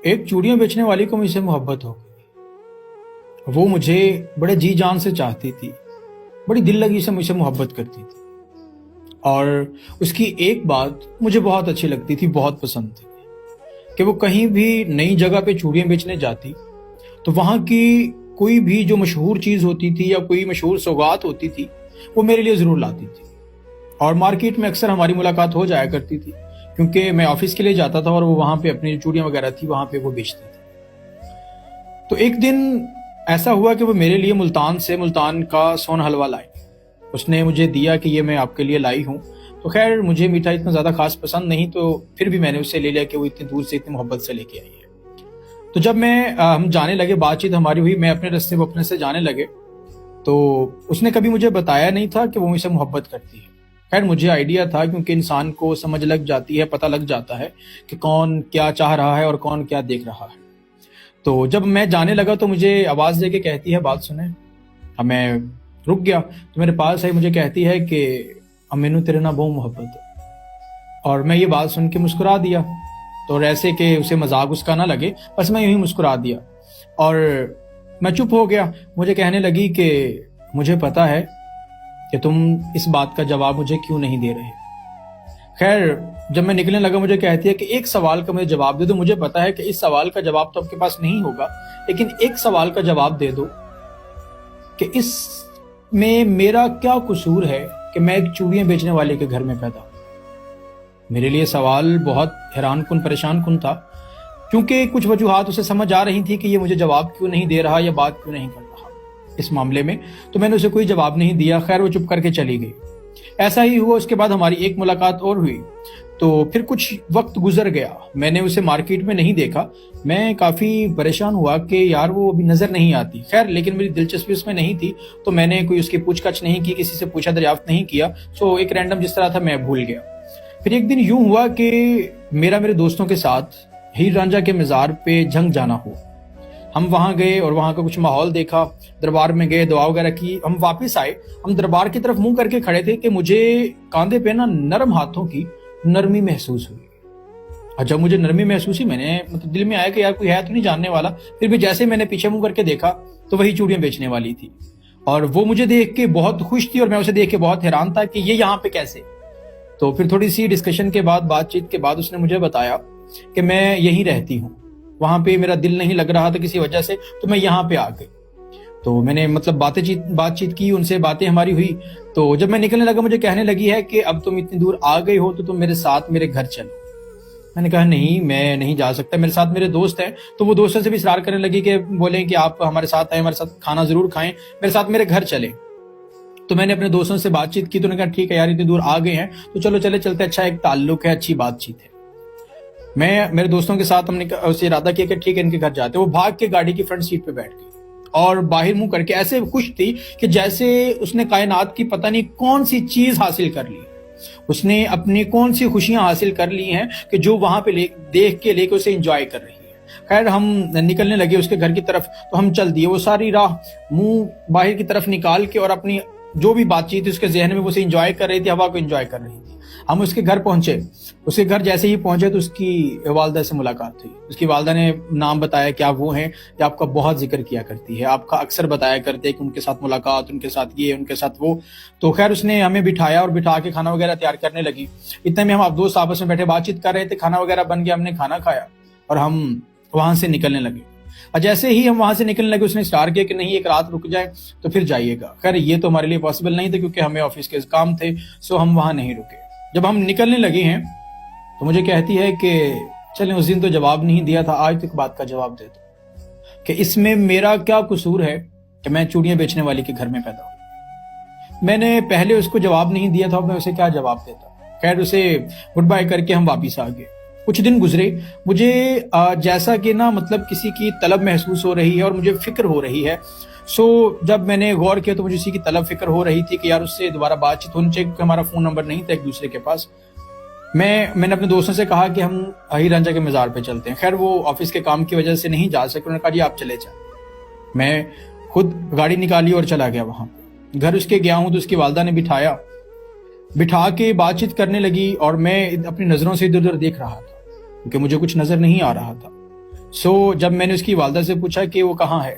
एक चूड़ियां बेचने वाली को मुझसे मोहब्बत हो गई। वो मुझे बड़े जी जान से चाहती थी, बड़ी दिल लगी से मुझसे मोहब्बत करती थी। और उसकी एक बात मुझे बहुत अच्छी लगती थी, बहुत पसंद थी कि वो कहीं भी नई जगह पे चूड़ियां बेचने जाती तो वहां की कोई भी जो मशहूर चीज होती थी या कोई मशहूर सौगात होती थी वो मेरे लिए जरूर लाती थी। और मार्केट में अक्सर हमारी मुलाकात हो जाया करती थी, क्योंकि मैं ऑफिस के लिए जाता था और वो वहां पे अपनी चूड़ियां वगैरह थी वहां पे वो बेचती थी। तो एक दिन ऐसा हुआ कि वो मेरे लिए मुल्तान का सोन हलवा लाई। उसने मुझे दिया कि ये मैं आपके लिए लाई हूँ। तो खैर मुझे मीठा इतना ज्यादा खास पसंद नहीं, तो फिर भी मैंने उससे ले लिया कि वो इतनी दूर से इतनी मोहब्बत से लेके आई है। तो जब हम जाने लगे, बातचीत हमारी हुई, मैं अपने रास्ते वो अपने से जाने लगे, तो उसने कभी मुझे बताया नहीं था कि वो मुझसे मोहब्बत करती है। खैर मुझे आइडिया था, क्योंकि इंसान को समझ लग जाती है, पता लग जाता है कि कौन क्या चाह रहा है और कौन क्या देख रहा है। तो जब मैं जाने लगा तो मुझे आवाज दे के कहती है, बात सुने। अब मैं रुक गया तो मेरे पास आई, मुझे कहती है कि अब मैनू तेरे ना बहुत मोहब्बत है। और मैं ये बात सुन के मुस्कुरा दिया, तो ऐसे कि उसे मजाक उसका ना लगे, बस मैं यूं ही मुस्कुरा दिया और मैं चुप हो गया। मुझे कहने लगी कि मुझे पता है कि तुम इस बात का जवाब मुझे क्यों नहीं दे रहे। खैर जब मैं निकलने लगा मुझे कहती है कि एक सवाल का मुझे जवाब दे दो। मुझे पता है कि इस सवाल का जवाब तो आपके पास नहीं होगा, लेकिन एक सवाल का जवाब दे दो कि इस में मेरा क्या कसूर है कि मैं एक चूड़ियां बेचने वाले के घर में पैदा हूं। मेरे लिए सवाल बहुत हैरान कुन परेशान कुन था, क्योंकि कुछ वजूहात उसे समझ आ रही थी कि ये मुझे जवाब क्यों नहीं दे रहा या बात क्यों नहीं कर रहा इस मामले में। तो मैंने उसे कोई जवाब नहीं दिया। खैर वो चुप करके चली गई। ऐसा ही हुआ, उसके बाद हमारी एक मुलाकात और हुई। तो फिर कुछ वक्त गुजर गया, मैंने उसे मार्केट में नहीं देखा। मैं काफी परेशान हुआ कि यार वो अभी नजर नहीं आती। खैर लेकिन मेरी दिलचस्पी उसमें नहीं थी, तो मैंने कोई उसकी पूछताछ नहीं की, किसी से पूछा दरियाफ्त नहीं किया। सो एक रैंडम जिस तरह था मैं भूल गया। फिर एक दिन यूं हुआ कि मेरे दोस्तों के साथ हीर रांझा के मजार पे जंग जाना हुआ। हम वहां गए और वहां का कुछ माहौल देखा, दरबार में गए, दुआ वगैरह की। हम वापस आए, हम दरबार की तरफ मुंह करके खड़े थे कि मुझे कांधे पे ना नरम हाथों की नरमी महसूस हुई। और जब मुझे नरमी महसूस हुई, मैंने मतलब दिल में आया कि यार कोई है तो नहीं जानने वाला। फिर भी जैसे मैंने पीछे मुंह करके देखा तो वही चूड़ियां बेचने वाली थी, और वो मुझे देख के बहुत खुश थी और मैं उसे देख के बहुत हैरान था कि ये यहाँ पे कैसे। तो फिर थोड़ी सी डिस्कशन के बाद, बातचीत के बाद उसने मुझे बताया कि मैं यहीं रहती हूँ, वहां पे मेरा दिल नहीं लग रहा था किसी वजह से, तो मैं यहाँ पे आ गई। तो मैंने मतलब बातचीत की उनसे, बातें हमारी हुई। तो जब मैं निकलने लगा मुझे कहने लगी है कि अब तुम इतनी दूर आ गई हो तो तुम मेरे साथ मेरे घर चलो। मैंने कहा नहीं, मैं नहीं जा सकता, मेरे साथ मेरे दोस्त हैं। तो वो दोस्तों से भी इसरार करने लगी कि बोले कि आप हमारे साथ आए, हमारे साथ खाना जरूर खाएं, मेरे साथ मेरे घर चले। तो मैंने अपने दोस्तों से बातचीत की, तो उन्होंने कहा ठीक है यार इतनी दूर आ गए हैं तो चलो चलते, अच्छा एक ताल्लुक है, अच्छी बातचीत है। मैं मेरे दोस्तों के साथ हमने उसे इरादा किया कि ठीक है इनके घर जाते। वो भाग के गाड़ी की फ्रंट सीट पे बैठ गई और बाहर मुंह करके ऐसे खुश थी कि जैसे उसने कायनात की पता नहीं कौन सी चीज हासिल कर ली, उसने अपनी कौन सी खुशियां हासिल कर ली हैं कि जो वहां पे देख के लेके उसे एंजॉय कर रही है। खैर हम निकलने लगे उसके घर की तरफ, तो हम चल दिए। वो सारी राह मुंह बाहर की तरफ निकाल के और अपनी जो भी बातचीत थी उसके जहन में वो उसे एंजॉय कर रही थी, हवा को एंजॉय कर रही थी। हम उसके घर पहुंचे। उसके घर जैसे ही पहुंचे तो उसकी वालदा से मुलाकात हुई। उसकी वालदा ने नाम बताया कि आप वो हैं कि आपका बहुत जिक्र किया करती है, आपका अक्सर बताया करते हैं कि उनके साथ मुलाकात, उनके साथ ये, उनके साथ वो। तो खैर उसने हमें बिठाया और बिठा के खाना वगैरह तैयार करने लगी। इतने में हम आप दोस्त आपस में बैठे बातचीत कर रहे थे, खाना वगैरह बन गया, हमने खाना खाया और हम वहां से निकलने लगे। और जैसे ही हम वहां से निकलने लगे उसने स्टार्ट किया कि नहीं एक रात रुक जाए तो फिर जाइएगा। खैर ये तो हमारे लिए पॉसिबल नहीं था क्योंकि हमें ऑफिस के काम थे, सो हम वहां नहीं रुके। जब हम निकलने लगे हैं तो मुझे कहती है कि चलें, उस दिन तो जवाब नहीं दिया था, आज तक बात का जवाब दे दो कि इसमें मेरा क्या कसूर है कि मैं चूड़ियां बेचने वाली के घर में पैदा हूं। मैंने पहले उसको जवाब नहीं दिया था, मैं उसे क्या जवाब देता। खैर उसे गुड बाय करके हम वापिस आ गए। कुछ दिन गुजरे, मुझे जैसा कि ना मतलब किसी की तलब महसूस हो रही है और मुझे फिक्र हो रही है। सो जब मैंने गौर किया तो मुझे उसी की तलब फिक्र हो रही थी कि यार उससे दोबारा बातचीत होनी चाहिए, क्योंकि हमारा फोन नंबर नहीं था एक दूसरे के पास। मैंने अपने दोस्तों से कहा कि हम हीर रांझा के मजार पे चलते हैं। खैर वो ऑफिस के काम की वजह से नहीं जा सके, उन्होंने कहा जी आप चले जाए। मैं खुद गाड़ी निकाली और चला गया वहां। घर उसके गया हूं तो उसकी वालदा ने बिठा के बातचीत करने लगी और मैं अपनी नजरों से इधर उधर देख रहा था क्योंकि मुझे कुछ नजर नहीं आ रहा था। جب میں نے اس کی والدہ سے پوچھا کہ وہ کہاں ہے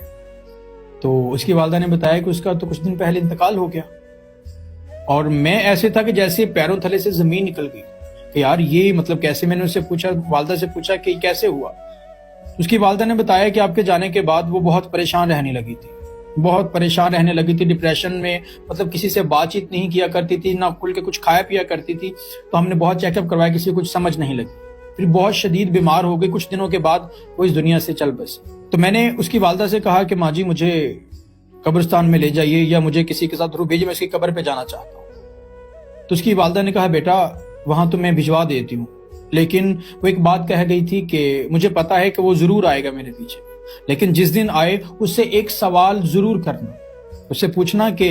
تو اس کی والدہ نے بتایا کہ اس کا تو کچھ دن پہلے انتقال ہو گیا. اور میں ایسے تھا کہ جیسے پیروں تھلے سے زمین نکل گئی کہ یار یہ مطلب کیسے. میں نے اس سے پوچھا, والدہ سے پوچھا کہ یہ کیسے ہوا. اس کی والدہ نے بتایا کہ آپ کے جانے کے بعد وہ بہت پریشان رہنے لگی تھی, بہت پریشان رہنے لگی تھی, ڈپریشن میں, مطلب کسی سے بات چیت نہیں کیا کرتی تھی, نہ کھل کے کچھ کھایا پیا کرتی تھی. تو ہم نے بہت چیک اپ کروایا, کسی کو کچھ سمجھ نہیں لگی. پھر بہت شدید بیمار ہو گئی, کچھ دنوں کے بعد وہ اس دنیا سے چل بسی. تو میں نے اس کی والدہ سے کہا کہ ماں جی مجھے قبرستان میں لے جائیے یا مجھے کسی کے ساتھ بھیجیے, میں اس کی قبر پہ جانا چاہتا ہوں. تو اس کی والدہ نے کہا بیٹا وہاں تو میں بھجوا دیتی ہوں, لیکن وہ ایک بات کہہ گئی تھی کہ مجھے پتا ہے کہ وہ ضرور آئے گا میرے پیچھے, لیکن جس دن آئے اس سے ایک سوال ضرور کرنا, اس سے پوچھنا کہ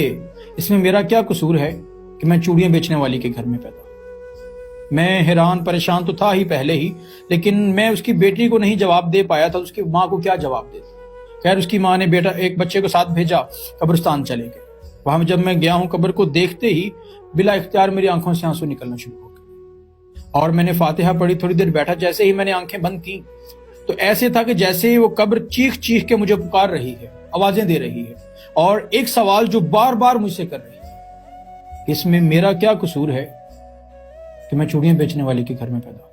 اس میں میرا کیا قصور ہے کہ میں چوڑیاں بیچنے والی کے گھر میں پیدا. میں حیران پریشان تو تھا ہی پہلے ہی, لیکن میں اس کی بیٹی کو نہیں جواب دے پایا تھا, اس کی ماں کو کیا جواب دیتا. خیر اس کی ماں نے بیٹا ایک بچے کو ساتھ بھیجا, قبرستان چلے گئے. وہاں جب میں گیا ہوں قبر کو دیکھتے ہی بلا اختیار میری آنکھوں سے آنسو نکلنا شروع ہو گئے, اور میں نے فاتحہ پڑھی, تھوڑی دیر بیٹھا. جیسے ہی میں نے آنکھیں بند کی تو ایسے تھا کہ جیسے وہ قبر چیخ چیخ کے مجھے پکار رہی ہے, آوازیں دے رہی ہے, اور ایک سوال جو بار بار مجھ سے کر رہی ہے کہ اس میں میرا کیا قصور ہے کہ میں چوڑیاں بیچنے والے کے گھر میں پیدا.